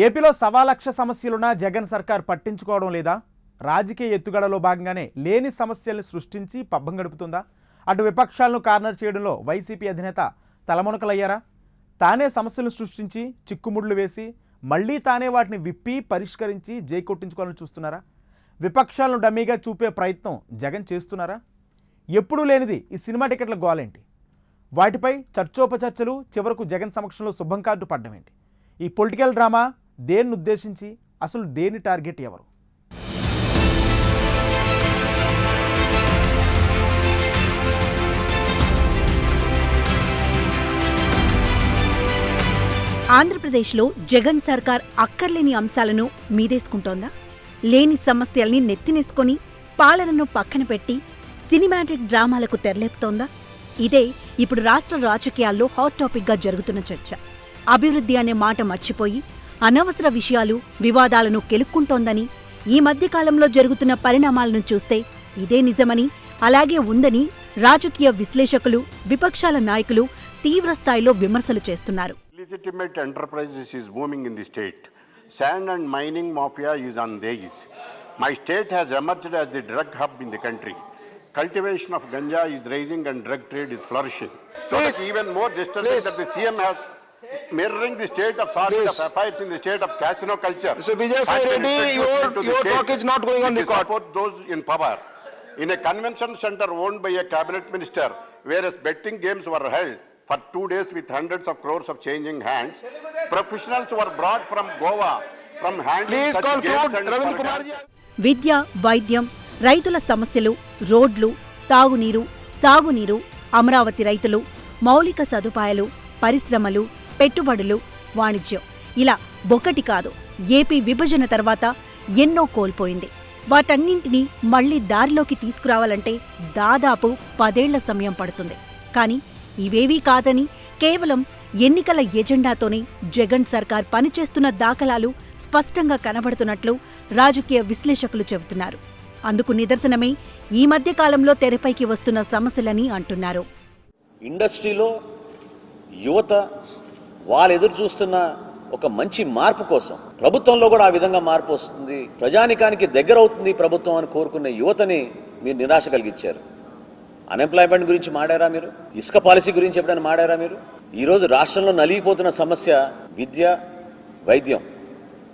ఏపీలో 1,00,000 సమస్యలున్నా జగన్ సర్కార్ పట్టించుకోవడం లేదా? రాజకీయ ఎత్తుగడలో భాగంగానే లేని సమస్యలను సృష్టించి పబ్బం గడుపుతుందా? అటు విపక్షాలను కార్నర్ చేయడంలో వైసీపీ అధినేత తలమునకలయ్యారా? తానే సమస్యలను సృష్టించి చిక్కుముడులు వేసి మళ్ళీ తానే వాటిని విప్పి పరిష్కరించి జై కొట్టించుకోవాలని చూస్తున్నారా? విపక్షాలను డమ్మీగా చూపే ప్రయత్నం జగన్ చేస్తున్నారా? ఎప్పుడూ లేనిది ఈ సినిమా టికెట్ల గోలేంటి? వాటిపై చర్చోపచర్చలు, చివరకు జగన్ సమక్షంలో శుభం కార్డు పడ్డం ఏంటి? ఈ పొలిటికల్ డ్రామా దేన్ని ఉద్దేశించి, అసలు దేని టార్గెట్ ఎవరు? ఆంధ్రప్రదేశ్లో జగన్ సర్కార్ అక్కర్లేని అంశాలను మీదేసుకుంటోందా? లేని సమస్యల్ని నెత్తినేసుకొని పాలనను పక్కన పెట్టి సినిమాటిక్ డ్రామాలకు తెరలేపుతోందా? ఇదే ఇప్పుడు రాష్ట్ర రాజకీయాల్లో హాట్ టాపిక్గా జరుగుతున్న చర్చ. అభివృద్ధి అనే మాట మర్చిపోయి అనవసర విషయాలు, వివాదాలను కెలుక్కుంటోందని, ఈ మధ్యకాలంలో జరుగుతున్న పరిణామాలను చూస్తే ఇదే నిజమని, అలాగే ఉందని రాజకీయ విశ్లేషకులు, విపక్షాల నాయకులు తీవ్రస్థాయిలో విమర్శలు చేస్తున్నారు. Legitimate enterprises is booming in the state. Sand and mining mafia is on the rise. My state has emerged as the drug hub in the country. Cultivation of ganja is rising and drug trade is flourishing. So that even more disturbing that the CM has mirroring the state of solid of affairs in the state of casino culture. So Vijay Reddy, your talk is not going on the court. Support those in power. In a convention center owned by a cabinet minister, whereas betting games were held for 2 days with hundreds of crores of changing hands, professionals were brought from Goa from handling such games and విద్య, వైద్యం, రైతుల సమస్యలు, రోడ్లు, తాగునీరు, సాగునీరు, అమరావతి రైతులు, మౌలిక సదుపాయాలు, పరిశ్రమలు, పెట్టుబడులు, వాణిజ్యం, ఇలా ఒకటి కాదు, ఏపీ విభజన తర్వాత ఎన్నో కోల్పోయింది. వాటన్నింటినీ మళ్లీ దారిలోకి తీసుకురావాలంటే దాదాపు 10 ఏళ్ల సమయం పడుతుంది. కానీ ఇవేవీ కాదని, కేవలం ఎన్నికల ఎజెండాతోనే జగన్ సర్కార్ పనిచేస్తున్న దాఖలాలు స్పష్టంగా కనబడుతున్నట్లు రాజకీయ విశ్లేషకులు చెబుతున్నారు. అందుకు నిదర్శనమే ఈ మధ్య కాలంలో తెరపైకి వస్తున్న సమస్యలని అంటున్నారు. ఇండస్ట్రీలో యువత వాళ్ళు ఎదురు చూస్తున్న ఒక మంచి మార్పు కోసం ప్రభుత్వంలో కూడా ఆ విధంగా మార్పు వస్తుంది, ప్రజానికానికి దగ్గర అవుతుంది ప్రభుత్వం అని కోరుకునే యువతని మీరు నిరాశ కలిగించారు. అన్ఎంప్లాయ్మెంట్ గురించి మాడారా మీరు? ఇసుక పాలసీ గురించి ఎప్పుడైనా మాడారా మీరు? ఈరోజు రాష్ట్రంలో నలిగిపోతున్న సమస్య విద్య, వైద్యం.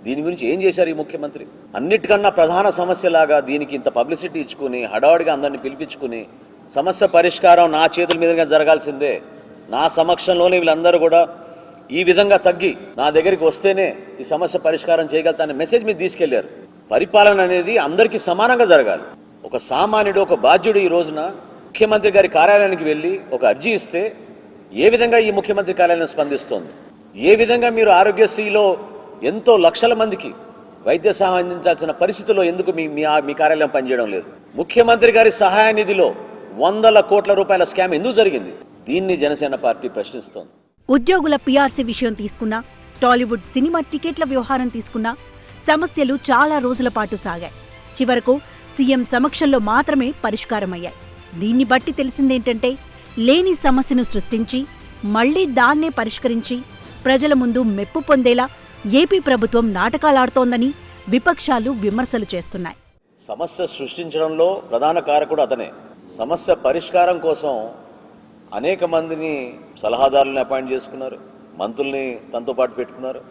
దీని గురించి ఏం చేశారు ఈ ముఖ్యమంత్రి? అన్నిటికన్నా ప్రధాన సమస్యలాగా దీనికి ఇంత పబ్లిసిటీ ఇచ్చుకుని హడావుడిగా అందరినీ పిలిపించుకుని సమస్య పరిష్కారం నా చేతుల మీదుగా జరగాల్సిందే, నా సమక్షంలోనే వీళ్ళందరూ కూడా ఈ విధంగా తగ్గి నా దగ్గరికి వస్తేనే ఈ సమస్య పరిష్కారం చేయగలుగుతానే మెసేజ్ మీరు తీసుకెళ్లారు. పరిపాలన అనేది అందరికీ సమానంగా జరగాలి. ఒక సామాన్యుడు, ఒక బాధ్యుడు ఈ రోజున ముఖ్యమంత్రి గారి కార్యాలయానికి వెళ్ళి ఒక అర్జీ ఇస్తే ఏ విధంగా ఈ ముఖ్యమంత్రి కార్యాలయం స్పందిస్తోంది? ఏ విధంగా మీరు ఆరోగ్యశ్రీలో ఎంతో లక్షల మందికి వైద్య సహాయం అందించాల్సిన పరిస్థితుల్లో ఎందుకు మీ కార్యాలయం పనిచేయడం లేదు? ముఖ్యమంత్రి గారి సహాయ నిధిలో 100 కోట్ల రూపాయల స్కామ్ ఎందుకు జరిగింది? దీన్ని జనసేన పార్టీ ప్రశ్నిస్తోంది. ఉద్యోగుల పీఆర్సీ విషయం తీసుకున్నా, టాలీవుడ్ సినిమా టికెట్ల వ్యవహారం తీసుకున్నా సమస్యలు చాలా రోజుల పాటు సాగాయి. చివరకు సీఎం సమక్షంలో మాత్రమే పరిష్కారమయ్యాయి. దీన్ని బట్టి తెలిసిందేంటంటే, లేని సమస్యను సృష్టించి మళ్లీ దాన్నే పరిష్కరించి ప్రజల ముందు మెప్పు పొందేలా ఏపీ ప్రభుత్వం నాటకాలాడుతోందని విపక్షాలు విమర్శలు చేస్తున్నాయి. సమస్య సృష్టించడంలో ప్రధాన కారకుడు అతనే. సమస్య పరిష్కారం కోసం అనేక మందిని సలహాదారులను అపాయింట్ చేసుకున్నారు, మంత్రుల్ని తనతో పాటు పెట్టుకున్నారు,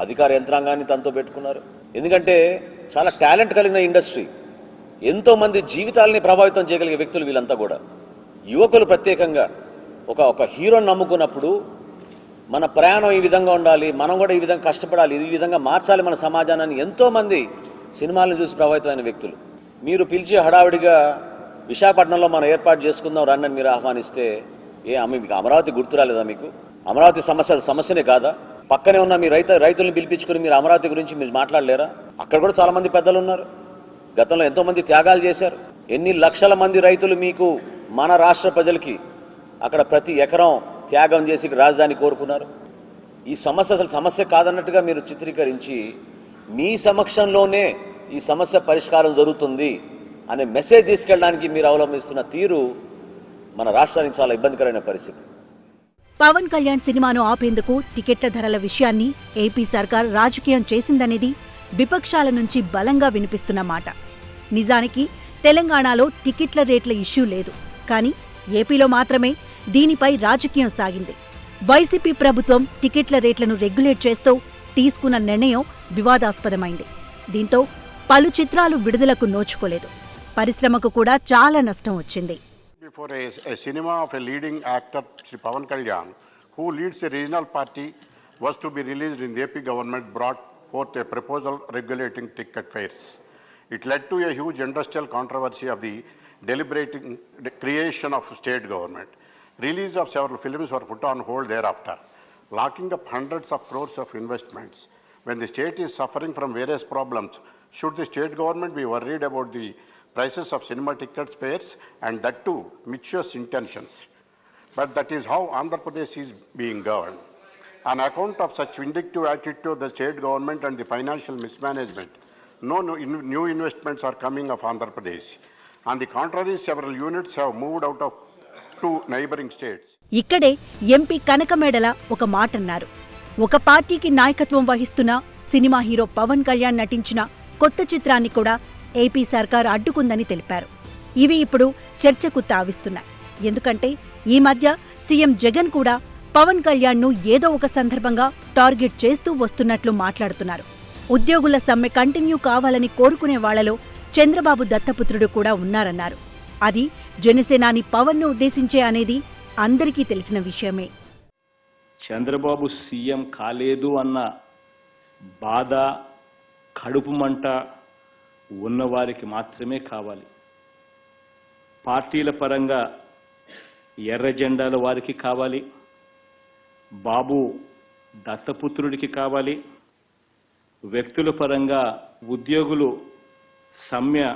అధికార యంత్రాంగాన్ని తనతో పెట్టుకున్నారు. ఎందుకంటే చాలా టాలెంట్ కలిగిన ఇండస్ట్రీ, ఎంతో మంది జీవితాలని ప్రభావితం చేయగలిగే వ్యక్తులు వీళ్ళంతా కూడా. యువకులు ప్రత్యేకంగా ఒక హీరోని నమ్ముకున్నప్పుడు మన ప్రయాణం ఈ విధంగా ఉండాలి, మనం కూడా ఈ విధంగా కష్టపడాలి, ఈ విధంగా మార్చాలి మన సమాజాన్ని ఎంతోమంది సినిమాలను చూసి ప్రభావితమైన వ్యక్తులు. మీరు పిలిచి హడావిడిగా విశాఖపట్నంలో మనం ఏర్పాటు చేసుకుందాం రండి మీరు ఆహ్వానిస్తే మీకు అమరావతి గుర్తురాలేదా? మీకు అమరావతి సమస్యనే కాదా? పక్కనే ఉన్న మీ రైతులను పిలిపించుకుని మీరు అమరావతి గురించి మీరు మాట్లాడలేరా? అక్కడ కూడా చాలా మంది పెద్దలు ఉన్నారు, గతంలో ఎంతో మంది త్యాగాలు చేశారు. ఎన్ని లక్షల మంది రైతులు మీకు మన రాష్ట్ర ప్రజలకి అక్కడ ప్రతి ఎకరం త్యాగం చేసి రాజధాని కోరుకున్నారు. ఈ సమస్య అసలు సమస్య కాదన్నట్టుగా మీరు చిత్రీకరించి మీ సమక్షంలోనే ఈ సమస్య పరిష్కారం జరుగుతుంది అనే మెసేజ్ తీసుకెళ్ళడానికి మీరు అవలంబిస్తున్న తీరు మన రాష్ట్రానికి చాలా ఇబ్బందికరమైన పరిస్థితి. పవన్ కళ్యాణ్ సినిమాను ఆపేందుకు టికెట్ల ధరల విషయాన్ని ఏపీ సర్కార్ రాజకీయం చేసిందనేది విపక్షాల నుంచి బలంగా వినిపిస్తున్న మాట. నిజానికి తెలంగాణలో టికెట్ల రేట్ల ఇష్యూ లేదు, కానీ ఏపీలో మాత్రమే దీనిపై రాజకీయం సాగింది. వైసీపీ ప్రభుత్వం టికెట్ల రేట్లను రెగ్యులేట్ చేస్తూ తీసుకున్న నిర్ణయం వివాదాస్పదమైంది. దీంతో పలు చిత్రాలు విడుదలకు నోచుకోలేదు. పరిశ్రమకు కూడా చాలా నష్టం వచ్చింది. Before a cinema of a leading actor, Sri Pavan Kalyan, who leads a regional party, was to be released in the AP government, brought forth a proposal regulating ticket fares. It led to a huge industrial controversy of the deliberating creation of state government. Release of several films were put on hold thereafter, locking up hundreds of crores of investments. When the state is suffering from various problems, should the state government be worried about the prices of cinema tickets, fares, and that too, mischievous intentions? But that is how Andhra Pradesh is being governed. On account of such vindictive attitude of the state government and the financial mismanagement, no new investments are coming of Andhra Pradesh. On the contrary, several units have moved out of to neighboring states. ఇక్కడే MP Kanakamedala ఒక మాటన్నారు. ఒక పార్టీకి నాయకత్వం వహిస్తున్న cinema hero Pawan Kalyan నటించిన కొత్త చిత్రాన్ని కూడా ఏపీ సర్కార్ అడ్డుకుందని తెలిపారు. ఇవి ఇప్పుడు చర్చకు తావిస్తున్నాయి. ఎందుకంటే ఈ మధ్య సీఎం జగన్ కూడా పవన్ కళ్యాణ్ను ఏదో ఒక సందర్భంగా టార్గెట్ చేస్తూ వస్తున్నట్లు మాట్లాడుతున్నారు. ఉద్యోగుల సమ్మె కంటిన్యూ కావాలని కోరుకునే వాళ్లలో చంద్రబాబు దత్తపుత్రుడు కూడా ఉన్నారన్నారు. అది జనసేనాని పవన్ను ఉద్దేశించే అనేది అందరికీ తెలిసిన విషయమే. చంద్రబాబు సీఎం కాలేదు అన్న బాధ, కడుపు మంట ఉన్నవారికి మాత్రమే కావాలి. పార్టీల పరంగా ఎర్ర జెండాల వారికి కావాలి, బాబు దత్తపుత్రుడికి కావాలి. వ్యక్తుల పరంగా ఉద్యోగులు సమ్మె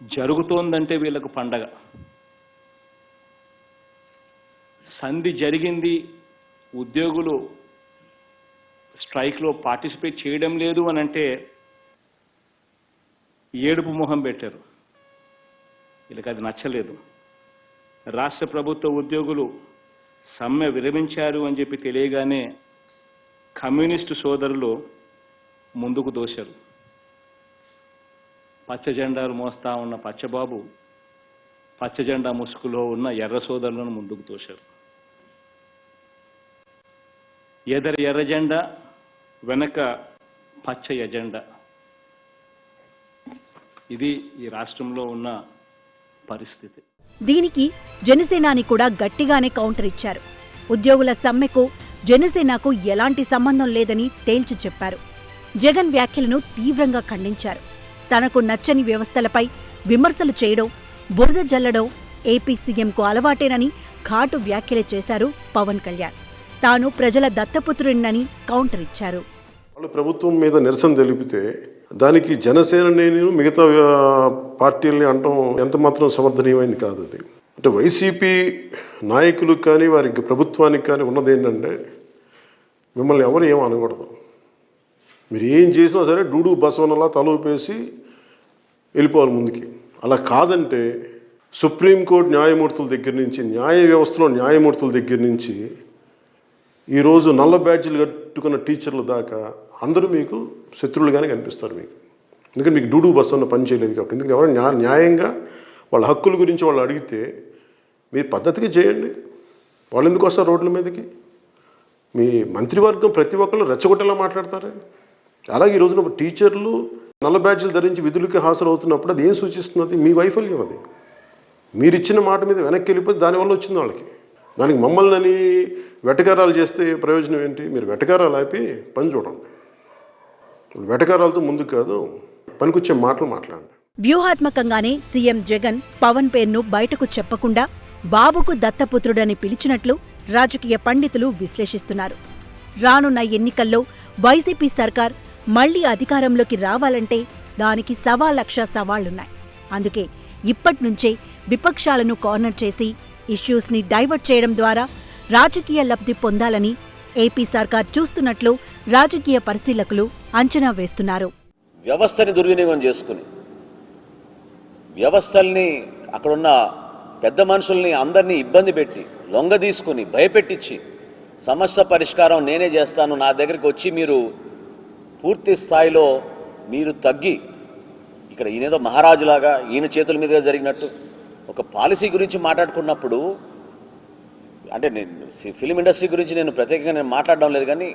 జరుగుతోందంటే వీళ్ళకు పండగ. సంధి జరిగింది, ఉద్యోగులు స్ట్రైక్లో పార్టిసిపేట్ చేయడం లేదు అని అంటే ఏడుపు మొహం పెట్టారు. వీళ్ళకి అది నచ్చలేదు. రాష్ట్ర ప్రభుత్వ ఉద్యోగులు సమ్మె విరమించారు అని చెప్పి తెలియగానే కమ్యూనిస్టు సోదరులు ముందుకు దోశారు. పచ్చ జెండాలు మోస్తా ఉన్న పచ్చబాబు పచ్చ జెండా ముసుగులో ఉన్న ఎర్ర సోదరులను ముందుకు తోశారు. ఎర్ర జెండా వెనక పచ్చ ఎజెండా. ఇది ఈ రాష్ట్రంలో ఉన్న పరిస్థితి. దీనికి జనసేనాని కూడా గట్టిగానే కౌంటర్ ఇచ్చారు. ఉద్యోగుల సమ్మెకు జనసేనకు ఎలాంటి సంబంధం లేదని తేల్చి చెప్పారు. జగన్ వ్యాఖ్యలను తీవ్రంగా ఖండించారు. తనకు నచ్చని వ్యవస్థలపై విమర్శలు చేయడం, బురద జల్లడం ఏపీ సీఎంకు అలవాటేనని ఘాటు వ్యాఖ్యలు చేశారు పవన్ కళ్యాణ్. తాను ప్రజల దత్తపుత్రుడినని కౌంటర్ ఇచ్చారు. వాళ్ళు ప్రభుత్వం మీద నిరసన తెలిపితే దానికి జనసేన నేను మిగతా పార్టీలని అంటాం ఎంత మాత్రం సమర్థనీయమైంది కాదు. అది అంటే వైసీపీ నాయకులకు కానీ వారికి ప్రభుత్వానికి కానీ ఉన్నది ఏంటంటే మిమ్మల్ని ఎవరు ఏం అనకూడదు. మీరు ఏం చేసినా సరే డూడు బసవనలా తలూపేసి వెళ్ళిపోవాలి ముందుకి. అలా కాదంటే సుప్రీంకోర్టు న్యాయమూర్తుల దగ్గర నుంచి, న్యాయ వ్యవస్థలో న్యాయమూర్తుల దగ్గర నుంచి ఈరోజు నల్ల బ్యాడ్జీలు కట్టుకున్న టీచర్ల దాకా అందరూ మీకు శత్రువులుగానే కనిపిస్తారు మీకు. ఎందుకంటే మీకు డూడు బస్సు అన్న పని చేయలేదు కాబట్టి. ఎందుకంటే ఎవరైనా న్యాయంగా వాళ్ళ హక్కుల గురించి వాళ్ళు అడిగితే మీరు పద్ధతిగా చేయండి. వాళ్ళు ఎందుకు వస్తారు రోడ్ల మీదకి? మీ మంత్రివర్గం ప్రతి ఒక్కళ్ళు రెచ్చగొట్టేలా మాట్లాడతారే. అలాగే ఈ రోజున టీచర్లు నల్ల బ్యాడ్జీలు ధరించి విధులకి హాజరవుతున్నప్పుడు అది ఏం సూచిస్తున్నది? మీ వైఫల్యం. అది మీరు ఇచ్చిన మాట మీద వెనక్కి వెళ్ళిపోతే దానివల్ల వచ్చింది వాళ్ళకి. దానికి మమ్మల్ని వెటకారాలు చేస్తే ప్రయోజనం ఏంటి? మీరు వెటకారాలు ఆపి పని చూడండి. వెటకారాలతో ముందుకు కాదు, పనికొచ్చే మాటలు మాట్లాడండి. వ్యూహాత్మకంగానే సీఎం జగన్ పవన్ పేరును బయటకు చెప్పకుండా బాబుకు దత్తపుత్రుడని పిలిచినట్లు రాజకీయ పండితులు విశ్లేషిస్తున్నారు. రానున్న ఎన్నికల్లో వైసీపీ సర్కార్ మళ్లీ అధికారంలోకి రావాలంటే దానికి 1,00,000 సవాళ్లున్నాయి. అందుకే ఇప్పట్నుంచే విపక్షాలను కార్నర్ చేసి ఇష్యూస్ని డైవర్ట్ చేయడం ద్వారా రాజకీయ లబ్ధి పొందాలని ఏపీ సర్కార్ చూస్తున్నట్లు రాజకీయ పరిశీలకులు అంచనా వేస్తున్నారు. వ్యవస్థని దుర్వినియోగం చేసుకుని, వ్యవస్థల్ని, అక్కడున్న పెద్ద మనుషుల్ని అందరినీ ఇబ్బంది పెట్టి లొంగదీసుకుని భయపెట్టించి సమస్య పరిష్కారం నేనే చేస్తాను, నా దగ్గరికి వచ్చి మీరు పూర్తి స్థాయిలో మీరు తగ్గి, ఇక్కడ ఈయనేదో మహారాజులాగా ఈయన చేతుల మీదుగా జరిగినట్టు ఒక పాలసీ గురించి మాట్లాడుకున్నప్పుడు, అంటే నేను ఫిలిం ఇండస్ట్రీ గురించి నేను ప్రత్యేకంగా నేను మాట్లాడడం లేదు, కానీ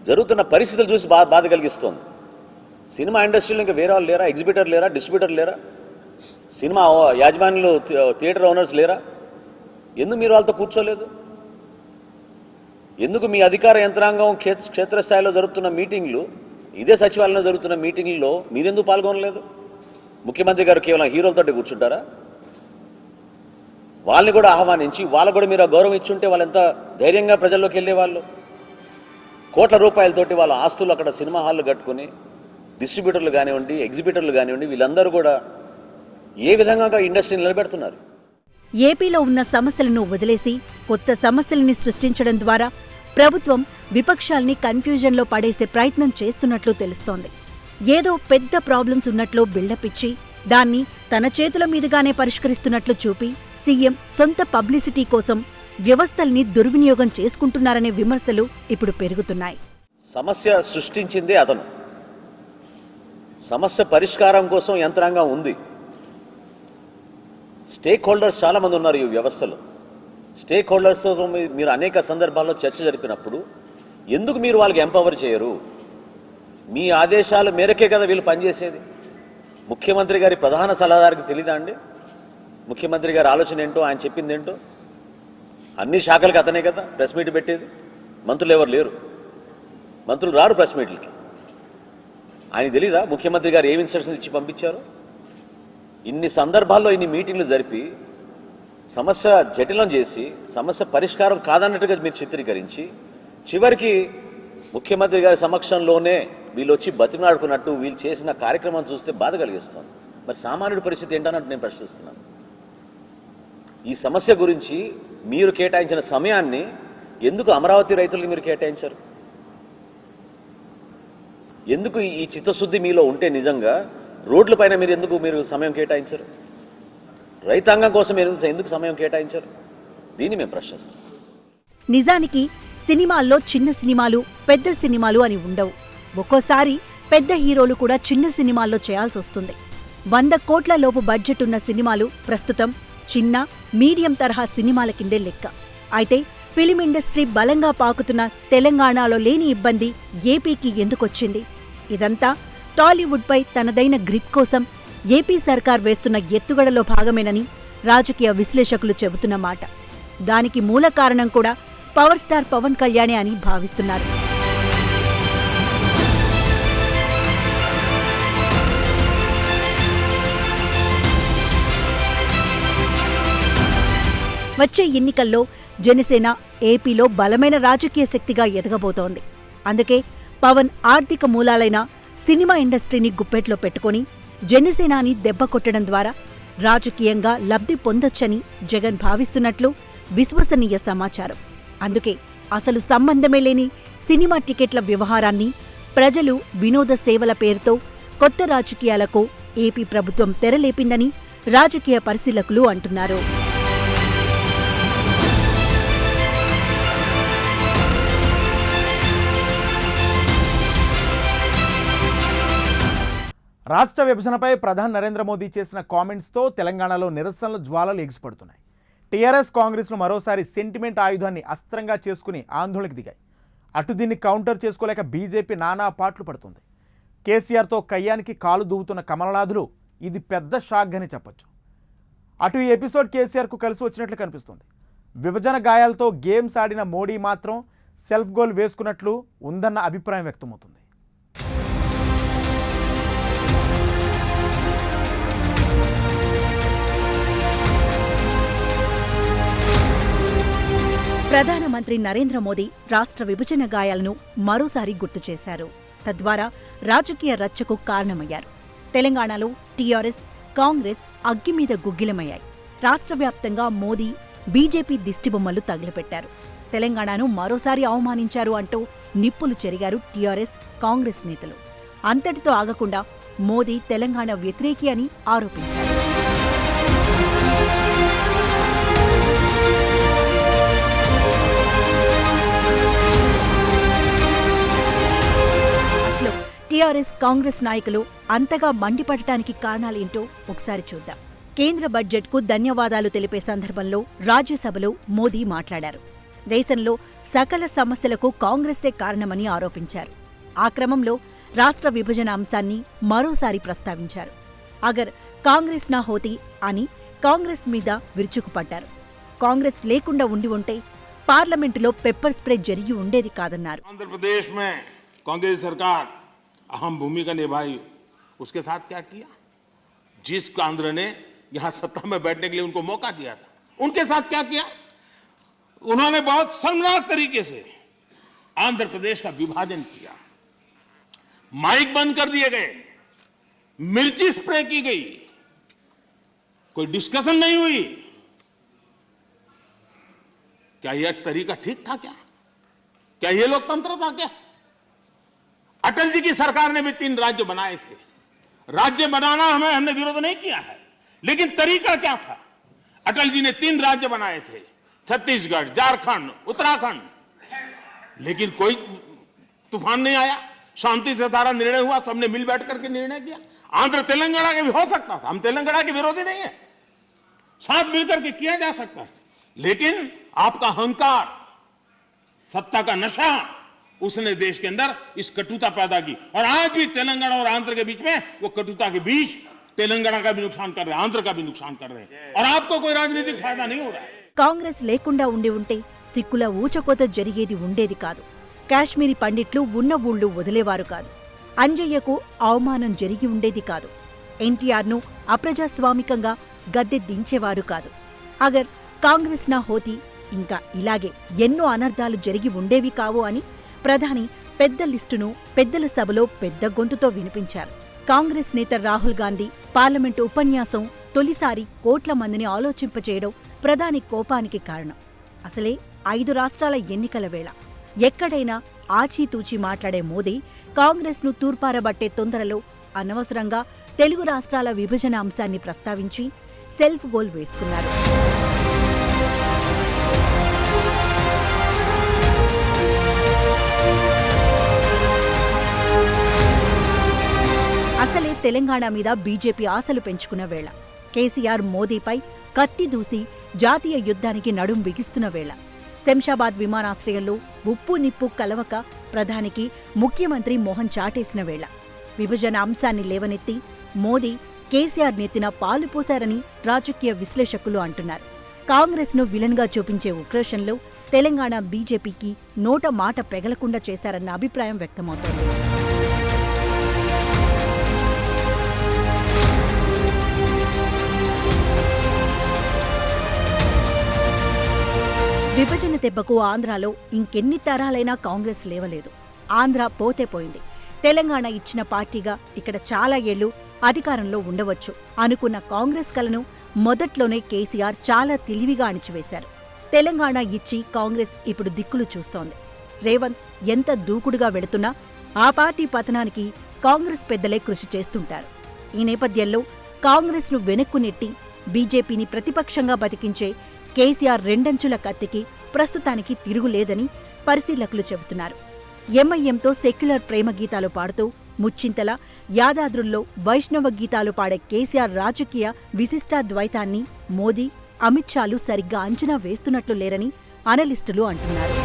జరుగుతున్న పరిస్థితులు చూసి బాధ కలిగిస్తోంది. సినిమా ఇండస్ట్రీలో ఇంకా వేరే వాళ్ళు లేరా? ఎగ్జిబిటర్ లేరా? డిస్ట్రిబ్యూటర్ లేరా? సినిమా యాజమాన్యులు, థియేటర్ ఓనర్స్ లేరా? ఎందుకు మీరు వాళ్ళతో కూర్చోలేదు? ఎందుకు మీ అధికార యంత్రాంగం క్షేత్రస్థాయిలో జరుగుతున్న మీటింగ్లు, ఇదే సచివాలయంలో జరుగుతున్న మీటింగ్లలో మీరెందుకు పాల్గొనలేదు? ముఖ్యమంత్రి గారు కేవలం హీరోలతోటి కూర్చుంటారా? వాళ్ళని కూడా ఆహ్వానించి వాళ్ళకు కూడా మీరు గౌరవం ఇచ్చుంటే వాళ్ళు ఎంత ధైర్యంగా ప్రజల్లోకి వెళ్ళేవాళ్ళు. కోట్ల రూపాయలతోటి వాళ్ళ ఆస్తులు అక్కడ సినిమా హాళ్ళు కట్టుకుని డిస్ట్రిబ్యూటర్లు కానివ్వండి, ఎగ్జిబిటర్లు కానివ్వండి, వీళ్ళందరూ కూడా ఏ విధంగా ఇండస్ట్రీని నిలబెడుతున్నారు? ఏపీలో ఉన్న సమస్యలను వదిలేసి కొత్త సమస్యల్ని సృష్టించడం ద్వారా ప్రభుత్వం విపక్షాల్ని కన్ఫ్యూజన్లో పడేసే ప్రయత్నం చేస్తున్నట్లు తెలుస్తోంది. ఏదో పెద్ద ప్రాబ్లమ్స్ ఉన్నట్లు బిల్డప్ ఇచ్చి దాన్ని తన చేతుల మీదుగానే పరిష్కరిస్తున్నట్లు చూపి సీఎం సొంత పబ్లిసిటీ కోసం వ్యవస్థల్ని దుర్వినియోగం చేసుకుంటున్నారనే విమర్శలు ఇప్పుడు పెరుగుతున్నాయి. సమస్య సృష్టించిందే అతను. సమస్య పరిష్కారం కోసం యంత్రాంగం ఉంది. స్టేక్ హోల్డర్స్ చాలామంది ఉన్నారు ఈ వ్యవస్థలో. స్టేక్ హోల్డర్స్తో మీరు అనేక సందర్భాల్లో చర్చ జరిపినప్పుడు ఎందుకు మీరు వాళ్ళకి ఎంపవర్ చేయరు? మీ ఆదేశాల మేరకే కదా వీళ్ళు పనిచేసేది. ముఖ్యమంత్రి గారి ప్రధాన సలహాదారికి తెలీదా అండి ముఖ్యమంత్రి గారి ఆలోచన ఏంటో, ఆయన చెప్పింది ఏంటో? అన్ని శాఖలకు అతనే కదా ప్రెస్ మీట్ పెట్టేది. మంత్రులు ఎవరు లేరు, మంత్రులు రారు ప్రెస్ మీట్లకి. ఆయన తెలీదా ముఖ్యమంత్రి గారు ఏమి ఇన్స్ట్రక్షన్స్ ఇచ్చి పంపించారు? ఇన్ని సందర్భాల్లో ఇన్ని మీటింగ్లు జరిపి సమస్య జటిలం చేసి సమస్య పరిష్కారం కాదన్నట్టుగా మీరు చిత్రీకరించి చివరికి ముఖ్యమంత్రి గారి సమక్షంలోనే వీళ్ళు వచ్చి బతిమలాడుకున్నట్టు వీళ్ళు చేసిన కార్యక్రమం చూస్తే బాధ కలిగిస్తుంది. మరి సామాన్యుడి పరిస్థితి ఏంటన్నట్టు నేను ప్రశ్నిస్తున్నాను. ఈ సమస్య గురించి మీరు కేటాయించిన సమయాన్ని ఎందుకు అమరావతి రైతులకు మీరు కేటాయించారు? ఎందుకు ఈ చిత్తశుద్ధి మీలో ఉంటే నిజంగా రోడ్లపైన మీరు సమయం కేటాయించరు? రైతాంగం కోసం ఎందుకు సమయం కేటాయించరు? దీన్ని మేము ప్రశ్నిస్తాం. నిజానికి సినిమాల్లో చిన్న సినిమాలు, పెద్ద సినిమాలు అని ఉండవు. ఒక్కోసారి పెద్ద హీరోలు కూడా చిన్న సినిమాల్లో చేయాల్సొస్తుంది. 100 కోట్ల లోపు బడ్జెట్ ఉన్న సినిమాలు ప్రస్తుతం చిన్న, మీడియం తరహా సినిమాల కిందే లెక్క. అయితే ఫిలిం ఇండస్ట్రీ బలంగా పాకుతున్న తెలంగాణలో లేని ఇబ్బంది ఏపీకి ఎందుకొచ్చింది? ఇదంతా టాలీవుడ్పై తనదైన గ్రిప్ కోసం ఏపీ సర్కార్ వేస్తున్న ఎత్తుగడలో భాగమేనని రాజకీయ విశ్లేషకులు చెబుతున్న మాట. దానికి మూల కారణం కూడా పవర్ స్టార్ పవన్ కళ్యాణే అని భావిస్తున్నారు. వచ్చే ఎన్నికల్లో జనసేన ఏపీలో బలమైన రాజకీయ శక్తిగా ఎదగబోతోంది. అందుకే పవన్ ఆర్థిక మూలాలైన సినిమా ఇండస్ట్రీని గుప్పెట్లో పెట్టుకుని జనసేనాని దెబ్బకొట్టడం ద్వారా రాజకీయంగా లబ్ధి పొందొచ్చని జగన్ భావిస్తున్నట్లు విశ్వసనీయ సమాచారం. అందుకే అసలు సంబంధమే లేని సినిమా టికెట్ల వ్యవహారాన్ని ప్రజలు వినోద సేవల పేరుతో కొత్త రాజకీయాలకు ఏపీ ప్రభుత్వం తెరలేపిందని రాజకీయ పరిశీలకులు అంటున్నారు. రాష్ట్ర విభజనపై ప్రధాని నరేంద్ర మోదీ చేసిన కామెంట్స్తో తెలంగాణలో నిరసనల జ్వాలలు ఎగిసిపడుతున్నాయి. టీఆర్ఎస్, కాంగ్రెస్ను మరోసారి సెంటిమెంట్ ఆయుధాన్ని అస్త్రంగా చేసుకుని ఆందోళనకు దిగాయి. అటు దీన్ని కౌంటర్ చేసుకోలేక బీజేపీ నానా పాట్లు పడుతుంది. కేసీఆర్తో కయ్యానికి కాలు దూవుతున్న కమలనాథులు ఇది పెద్ద షాక్ అని చెప్పొచ్చు. అటు ఈ ఎపిసోడ్ కేసీఆర్కు కలిసి వచ్చినట్లు కనిపిస్తుంది. విభజన గాయాలతో గేమ్స్ ఆడిన మోడీ మాత్రం సెల్ఫ్ గోల్ వేసుకున్నట్లు ఉందన్న అభిప్రాయం వ్యక్తమవుతుంది. ప్రధానమంత్రి నరేంద్ర మోదీ రాష్ట్ర విభజన గాయాలను మరోసారి గుర్తు చేశారు. తద్వారా రాజకీయ రచ్చకు కారణమయ్యారు. తెలంగాణలో టీఆర్ఎస్, కాంగ్రెస్ అగ్గిమీద గుగ్గిలమయ్యాయి. రాష్ట్ర వ్యాప్తంగా మోదీ, బీజేపీ దిష్టిబొమ్మలు తగిలిపెట్టారు. తెలంగాణను మరోసారి అవమానించారు అంటూ నిప్పులు చెరిగారు టీఆర్ఎస్, కాంగ్రెస్ నేతలు. అంతటితో ఆగకుండా మోదీ తెలంగాణ వ్యతిరేకి అని ఆరోపించారు. టీఆర్ఎస్ కాంగ్రెస్ నాయకులు అంతగా మండిపడటానికి కారణాలేంటో ఒకసారి చూద్దాం. కేంద్ర బడ్జెట్కు ధన్యవాదాలు తెలిపే సందర్భంలో రాజ్యసభలో మోదీ మాట్లాడారు. దేశంలో సకల సమస్యలకు కాంగ్రెస్సే కారణమని ఆరోపించారు. ఆ క్రమంలో రాష్ట్ర విభజన అంశాన్ని మరోసారి ప్రస్తావించారు. అగర్ కాంగ్రెస్ నా హోతీ అని కాంగ్రెస్ మీద విరుచుకుపడ్డారు. కాంగ్రెస్ లేకుండా ఉండి ఉంటే పార్లమెంటులో పెప్పర్ స్ప్రే జరిగి ఉండేది కాదన్నారు. आंध्र में कांग्रेस सरकार अहम भूमिका निभाई, उसके साथ क्या किया? जिस आंध्र ने यहाँ सत्ता में बैठने के लिए उनको मौका दिया था, उनके साथ क्या किया? उन्होंने बहुत शर्मनाक तरीके से आंध्र प्रदेश का विभाजन किया, माइक बंद कर दिए गए, मिर्ची स्प्रे की गई, कोई डिस्कशन नहीं हुई। क्या यह तरीका ठीक था? क्या यह लोकतंत्र था? क्या अटल जी की सरकार ने भी 3 राज्य बनाए थे। राज्य बनाना हमने विरोध नहीं किया है, लेकिन तरीका क्या था? अटल जी ने 3 राज्य बनाए थे, छत्तीसगढ़, झारखंड, उत्तराखंड, लेकिन कोई तूफान नहीं आया, शांति से सारा निर्णय हुआ, सबने मिल बैठ करके निर्णय किया। आंध्र तेलंगाना के भी हो सकता था, हम तेलंगाना के विरोधी नहीं है, साथ मिलकर के किया जा सकता है, लेकिन आपका अहंकार, सत्ता का नशा, उसने देश के अंदर इस कटुता पैदा की। और आज भी तेलंगाना और आंध्र के बीच में वो कटुता के बीच तेलंगाना का भी नुकसान कर रहे हैं, आंध्र का भी नुकसान कर रहे हैं, और आपको कोई राजनीतिक फायदा नहीं हो रहा है। కాంగ్రెస్ లేకుండా ఉండి ఉంటే సిక్కుల ఊచకోత జరిగేది ఉండేది కాదు. కాశ్మీరీ పండిట్లు ఉన్న ఊళ్ళు వదిలేవారు కాదు. అంజయ్యకు అవమానం జరిగి ఉండేది కాదు. ఎన్టీఆర్ను అప్రజాస్వామికంగా గద్దె దించేవారు కాదు. అగర్ కాంగ్రెస్ నా హోతీ ఇంకా ఇలాగే ఎన్నో అనర్థాలు జరిగి ఉండేవి కావు అని ప్రధాని పెద్ద లిస్టును పెద్దల సభలో పెద్ద గొంతుతో వినిపించారు. కాంగ్రెస్ నేత రాహుల్ గాంధీ పార్లమెంటు ఉపన్యాసం తొలిసారి కోట్ల మందిని ఆలోచింపచేయడం ప్రధాని కోపానికి కారణం. అసలే 5 రాష్ట్రాల ఎన్నికల వేళ ఎక్కడైనా ఆచీతూచి మాట్లాడే మోదీ కాంగ్రెస్ను తూర్పారబట్టే తొందరలో అనవసరంగా తెలుగు రాష్ట్రాల విభజన అంశాన్ని ప్రస్తావించి సెల్ఫ్ గోల్ వేసుకున్నారు. అసలే తెలంగాణ మీద బీజేపీ ఆశలు పెంచుకున్న వేళ, కేసీఆర్ మోదీపై కత్తి దూసి జాతీయ యుద్ధానికి నడుం బిగిస్తున్న వేళ, శంషాబాద్ విమానాశ్రయంలో ఉప్పు నిప్పు కలవక ప్రధానికి ముఖ్యమంత్రి మోహన్ చాటేసిన వేళ, విభజన అంశాన్ని లేవనెత్తి మోదీ కేసీఆర్ నెత్తిన పాలు పోశారని రాజకీయ విశ్లేషకులు అంటున్నారు. కాంగ్రెస్ను విలన్గా చూపించే ఉక్రోషంలో తెలంగాణ బీజేపీకి నోట మాట పెగలకుండా చేశారన్న అభిప్రాయం వ్యక్తమవుతోంది. విభజన దెబ్బకు ఆంధ్రాలో ఇంకెన్ని తరాలైనా కాంగ్రెస్ లేవలేదు. ఆంధ్ర పోతే పోయింది. తెలంగాణ ఇచ్చిన పార్టీగా ఇక్కడ చాలా ఏళ్లు అధికారంలో ఉండవచ్చు అనుకున్న కాంగ్రెస్ కలను మొదట్లోనే కేసీఆర్ చాలా తెలివిగా అణిచివేశారు. తెలంగాణ ఇచ్చి కాంగ్రెస్ ఇప్పుడు దిక్కులు చూస్తోంది. రేవంత్ ఎంత దూకుడుగా వెళుతున్నా ఆ పార్టీ పతనానికి కాంగ్రెస్ పెద్దలే కృషి చేస్తుంటారు. ఈ నేపథ్యంలో కాంగ్రెస్ను వెనక్కు నెట్టి బీజేపీని ప్రతిపక్షంగా బతికించే కేసీఆర్ రెండంచుల కత్తికి ప్రస్తుతానికి తిరుగులేదని పరిశీలకులు చెబుతున్నారు. ఎంఐఎంతో సెక్యులర్ ప్రేమ గీతాలు పాడుతూ ముచ్చింతల, యాదాద్రుల్లో వైష్ణవ గీతాలు పాడే కేసీఆర్ రాజకీయ విశిష్టాద్వైతాన్ని మోదీ, అమిత్ షాలు సరిగ్గా అంచనా వేస్తున్నట్లు లేరని అనలిస్టులు అంటున్నారు.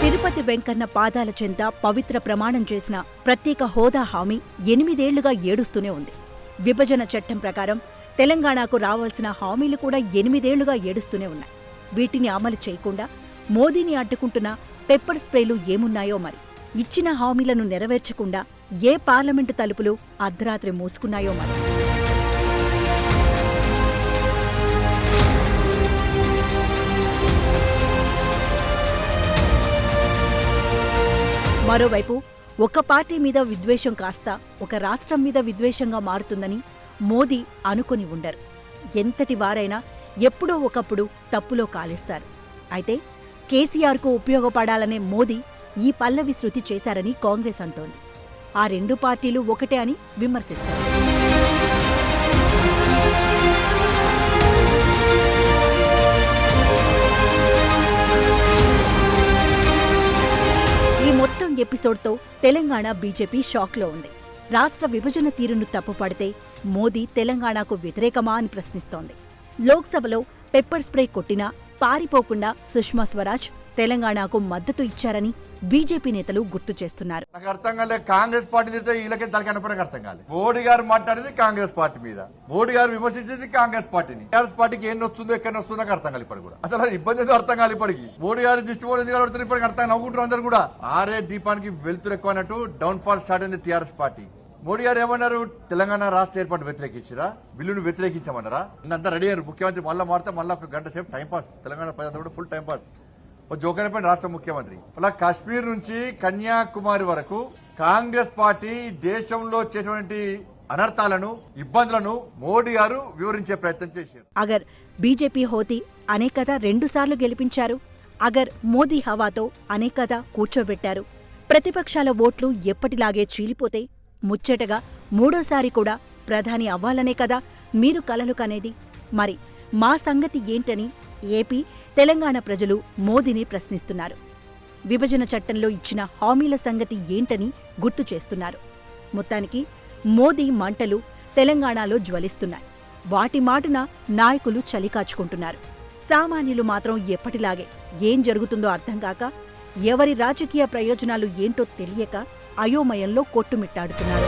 తిరుపతి వెంకన్న పాదాల చెంత పవిత్ర ప్రమాణం చేసిన ప్రత్యేక హోదా హామీ 8 ఏళ్లుగా ఏడుస్తూనే ఉంది. విభజన చట్టం ప్రకారం తెలంగాణకు రావాల్సిన హామీలు కూడా 8 ఏళ్లుగా ఏడుస్తూనే ఉన్నాయి. వీటిని అమలు చేయకుండా మోదీని అడ్డుకుంటున్న పెప్పర్ స్ప్రేలు ఏమున్నాయో మరి. ఇచ్చిన హామీలను నెరవేర్చకుండా ఏ పార్లమెంటు తలుపులు అర్ధరాత్రి మూసుకున్నాయో మరి. మరోవైపు ఒక పార్టీ మీద విద్వేషం కాస్త ఒక రాష్ట్రం మీద విద్వేషంగా మారుతుందని మోదీ అనుకుని ఉండరు. ఎంతటి వారైనా ఎప్పుడో ఒకప్పుడు తప్పులో కాలేస్తారు. అయితే కేసీఆర్కు ఉపయోగపడాలనే మోదీ ఈ పల్లవి శృతి చేశారని కాంగ్రెస్ అంటోంది. ఆ 2 పార్టీలు ఒకటే అని విమర్శిస్తారు. ఎపిసోడ్తో తెలంగాణ బీజేపీ షాక్లో ఉంది. రాష్ట్ర విభజన తీరును తప్పుపడితే మోదీ తెలంగాణకు వ్యతిరేకమా అని ప్రశ్నిస్తోంది. లోక్సభలో పెప్పర్ స్ప్రే కొట్టినా పారిపోకుండా సుష్మా స్వరాజ్ తెలంగాణకు మద్దతు ఇచ్చారని బీజేపీ నేతలు గుర్తు చేస్తున్నారు. నాకు అర్థం కాలే, కాంగ్రెస్ పార్టీ తిడితే వీళ్ళకే తలకనపడక అర్థం కాలే. మోడీ గారు మాట్లాడేది కాంగ్రెస్ పార్టీ మీద, మోడీ గారు విమర్శించేది కాంగ్రెస్ పార్టీని. కాంగ్రెస్ పార్టీకి ఏం వస్తుందో ఎక్కడ వస్తుందో నాకు అర్థం కాలి. ఇప్పటికి కూడా అసలు ఇబ్బంది ఏదో అర్థం కాలి. ఇప్పటికి మోడీ గారు దిష్టి పోలేదు కాబట్టి ఇప్పటికి అర్థం నవ్వుకుంటారు అందరు కూడా. ఆరే దీపానికి వెళ్తురు ఎక్కువ అన్నట్టు డౌన్ ఫాల్ స్టార్ట్ అయింది టీఆర్ఎస్ పార్టీ. మోడీ గారు ఏమన్నారు, తెలంగాణ రాష్ట్ర ఏర్పాటు వ్యతిరేకించారా, బిల్లును వ్యతిరేకించామన్నారా? అంతా రెడీ అయ్యారు. ముఖ్యమంత్రి మళ్ళీ మారితే మళ్ళీ ఒక గంట సేపు టైంపాస్, తెలంగాణ ప్రజలంతా కూడా ఫుల్ టైంపాస్. జోకనపల్లి రాష్ట్ర ముఖ్యమంత్రి అలా కాశ్మీర్ నుంచి కన్యాకుమారి వరకు కాంగ్రెస్ పార్టీ దేశంలో చేసినటువంటి అనర్థాలను, ఇబ్బందులను మోడీ గారు వివరించే ప్రయత్నం చేశారు. అగర్ బీజేపీ హోతీ అనే కథ 2 సార్లు గెలిపించారు. అగర్ మోదీ హవాతో అనే కథ కూర్చోబెట్టారు. ప్రతిపక్షాల ఓట్లు ఎప్పటిలాగే చీలిపోతే ముచ్చటగా 3ోసారి కూడా ప్రధాని అవ్వాలనే కదా మీరు కలలు కనేది. మరి మా సంగతి ఏంటని ఏపీ, తెలంగాణ ప్రజలు మోదీని ప్రశ్నిస్తున్నారు. విభజన చట్టంలో ఇచ్చిన హామీల సంగతి ఏంటని గుర్తు చేస్తున్నారు. మొత్తానికి మోదీ మంటలు తెలంగాణలో జ్వలిస్తున్నాయి. వాటి మాటున నాయకులు చలికాచుకుంటున్నారు. సామాన్యులు మాత్రం ఎప్పటిలాగే ఏం జరుగుతుందో అర్థం కాక, ఎవరి రాజకీయ ప్రయోజనాలు ఏంటో తెలియక అయోమయంలో కొట్టుమిట్టాడుతున్నారు.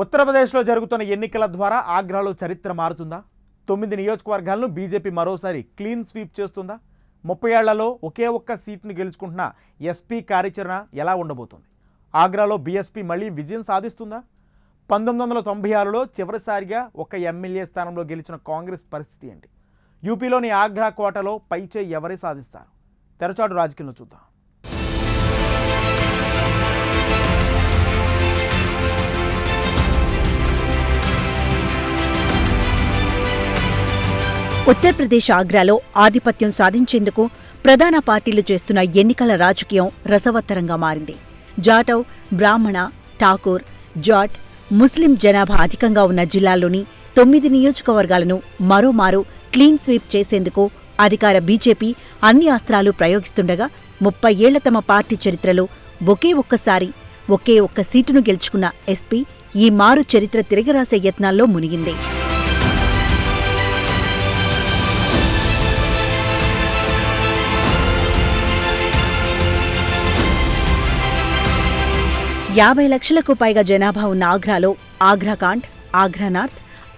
ఉత్తరప్రదేశ్లో జరుగుతున్న ఎన్నికల ద్వారా ఆగ్రాలో చరిత్ర మారుతుందా? 9 నియోజకవర్గాలను బీజేపీ మరోసారి క్లీన్ స్వీప్ చేస్తుందా? 30 ఏళ్లలో ఒకే ఒక్క సీట్ను గెలుచుకుంటున్న ఎస్పీ కార్యాచరణ ఎలా ఉండబోతోంది? ఆగ్రాలో బీఎస్పీ మళ్లీ విజయం సాధిస్తుందా? 1996లో చివరిసారిగా ఒక ఎమ్మెల్యే స్థానంలో గెలిచిన కాంగ్రెస్ పరిస్థితి ఏంటి? యూపీలోని ఆగ్రా కోటలో పైచేయి ఎవరే సాధిస్తారు? తెరచాటు రాజకీయంలో చూద్దాం. ఉత్తరప్రదేశ్ ఆగ్రాలో ఆధిపత్యం సాధించేందుకు ప్రధాన పార్టీలు చేస్తున్న ఎన్నికల రాజకీయం రసవత్తరంగా మారింది. జాటవ్, బ్రాహ్మణ, ఠాకూర్, జాట్, ముస్లిం జనాభా అధికంగా ఉన్న జిల్లాల్లోని 9 నియోజకవర్గాలను మరోమారు క్లీన్ స్వీప్ చేసేందుకు అధికార బీజేపీ అన్ని అస్త్రాలు ప్రయోగిస్తుండగా 30 ఏళ్ల తమ పార్టీ చరిత్రలో ఒకే ఒక్కసారి ఒకే ఒక్క సీటును గెలుచుకున్న ఎస్పీ ఈ మారు చరిత్ర తిరగరాసే యత్నాల్లో మునిగింది. యాభై లక్షలకు పైగా జనాభా ఉన్న ఆగ్రాలో Agra Cantt, Agra north,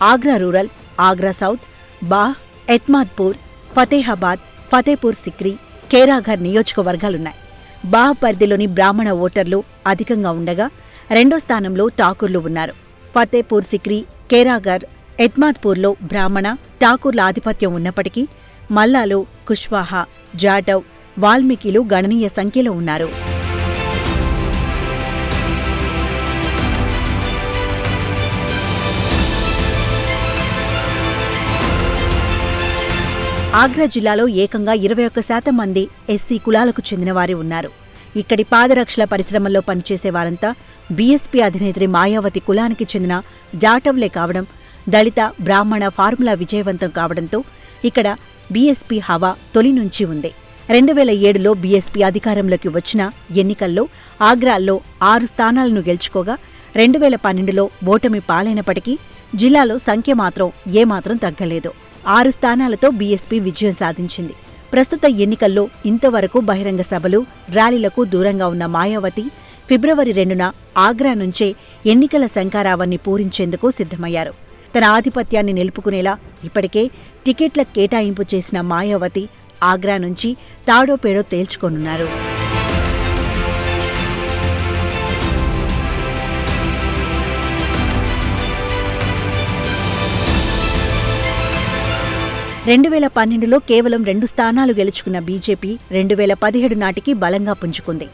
Agra rural, Agra south, Bah, Etmadpur, Fatehabad, Fatehpur Sikri, Kheragarh నియోజకవర్గాలున్నాయి. బాహ్ పరిధిలోని బ్రాహ్మణ ఓటర్లు అధికంగా ఉండగా 2వ స్థానంలో ఠాకూర్లు ఉన్నారు. ఫతేపూర్ సిక్రీ, కేరాఘర్, ఎత్మాద్పూర్లో బ్రాహ్మణ, ఠాకూర్ల ఆధిపత్యం ఉన్నప్పటికీ మల్లాలు, కుష్వాహా, జాటవ్, వాల్మీకిలు గణనీయ సంఖ్యలో ఉన్నారు. ఆగ్రా జిల్లాలో ఏకంగా 21% మంది ఎస్సీ కులాలకు చెందినవారే ఉన్నారు. ఇక్కడి పాదరక్షల పరిశ్రమల్లో పనిచేసేవారంతా బీఎస్పీ అధినేత్రి మాయావతి కులానికి చెందిన జాటవ్లే కావడం, దళిత, బ్రాహ్మణ ఫార్ములా విజయవంతం కావడంతో ఇక్కడ బీఎస్పీ హవా తొలి నుంచి ఉంది. 2007లో బీఎస్పీ అధికారంలోకి వచ్చిన ఎన్నికల్లో ఆగ్రాల్లో 6 స్థానాలను గెలుచుకోగా 2012లో ఓటమి పాలైనప్పటికీ జిల్లాలో సంఖ్య మాత్రం ఏమాత్రం తగ్గలేదు. 6 స్థానాలతో బీఎస్పీ విజయం సాధించింది. ప్రస్తుత ఎన్నికల్లో ఇంతవరకు బహిరంగ సభలు, ర్యాలీలకు దూరంగా ఉన్న మాయావతి ఫిబ్రవరి 2న ఆగ్రా నుంచే ఎన్నికల శంఖారావాన్ని పూరించేందుకు సిద్ధమయ్యారు. తన ఆధిపత్యాన్ని నిలుపుకునేలా ఇప్పటికే టికెట్ల కేటాయింపు చేసిన మాయావతి ఆగ్రా నుంచి తాడోపేడో తేల్చుకోనున్నారు. రెండు 2012లో కేవలం 2 స్థానాలు గెలుచుకున్న బీజేపీ 2017 నాటికి బలంగా పుంజుకుంది.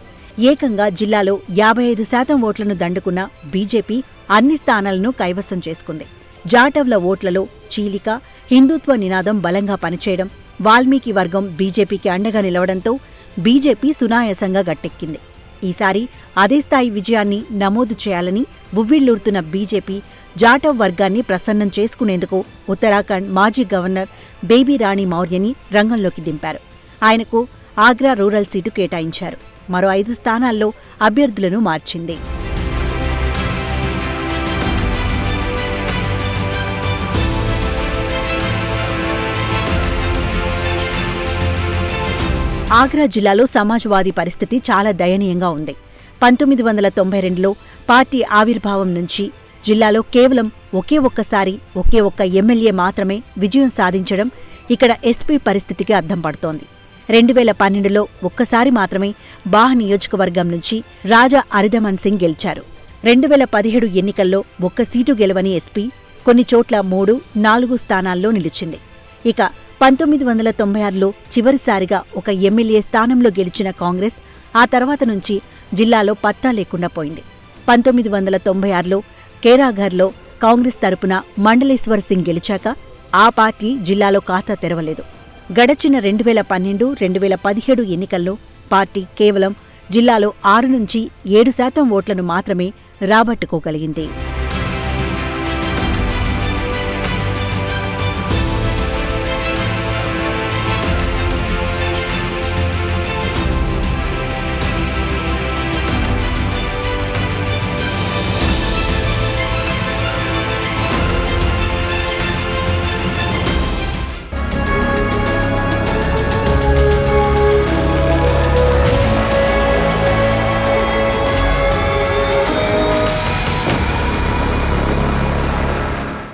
ఏకంగా జిల్లాలో 55% ఓట్లను దండుకున్న బీజేపీ అన్ని స్థానాలను కైవసం చేసుకుంది. జాటవ్ల ఓట్లలో చీలిక, హిందుత్వ నినాదం బలంగా పనిచేయడం, వాల్మీకి వర్గం బీజేపీకి అండగా నిలవడంతో బీజేపీ సునాయాసంగా గట్టెక్కింది. ఈసారి అదే స్థాయి విజయాన్ని నమోదు చేయాలని ఉవ్విళ్లూరుతున్న బీజేపీ జాటవ్ వర్గాన్ని ప్రసన్నం చేసుకునేందుకు ఉత్తరాఖండ్ మాజీ గవర్నర్ బేబీ రాణి మౌర్యని రంగంలోకి దింపారు. ఆయనకు ఆగ్రా రూరల్ సీటు కేటాయించారు. మరో 5 స్థానాల్లో అభ్యర్థులను మార్చింది. ఆగ్రా జిల్లాలో సమాజ్వాదీ పరిస్థితి చాలా దయనీయంగా ఉంది. 1992లో పార్టీ ఆవిర్భావం నుంచి జిల్లాలో కేవలం ఒకే ఒక్క ఎమ్మెల్యే మాత్రమే విజయం సాధించడం ఇక్కడ ఎస్పీ పరిస్థితికి అద్దం పడుతోంది. 2012లో ఒక్కసారి మాత్రమే బాహ్ నియోజకవర్గం నుంచి రాజా అరిదమన్ సింగ్ గెలిచారు. 2017 ఎన్నికల్లో ఒక్క సీటు గెలవని ఎస్పీ కొన్ని చోట్ల 3, 4 స్థానాల్లో నిలిచింది. ఇక 1996లో చివరిసారిగా ఒక ఎమ్మెల్యే స్థానంలో గెలిచిన కాంగ్రెస్ ఆ తర్వాత నుంచి జిల్లాలో పత్తా లేకుండా పోయింది. 1996లో కేరాఘర్లో కాంగ్రెస్ తరపున మండలేశ్వర్ సింగ్ గెలిచాక ఆ పార్టీ జిల్లాలో ఖాతా తెరవలేదు. గడచిన 2012, 2017 ఎన్నికల్లో పార్టీ కేవలం జిల్లాలో 6 నుంచి 7% ఓట్లను మాత్రమే రాబట్టుకోగలిగింది.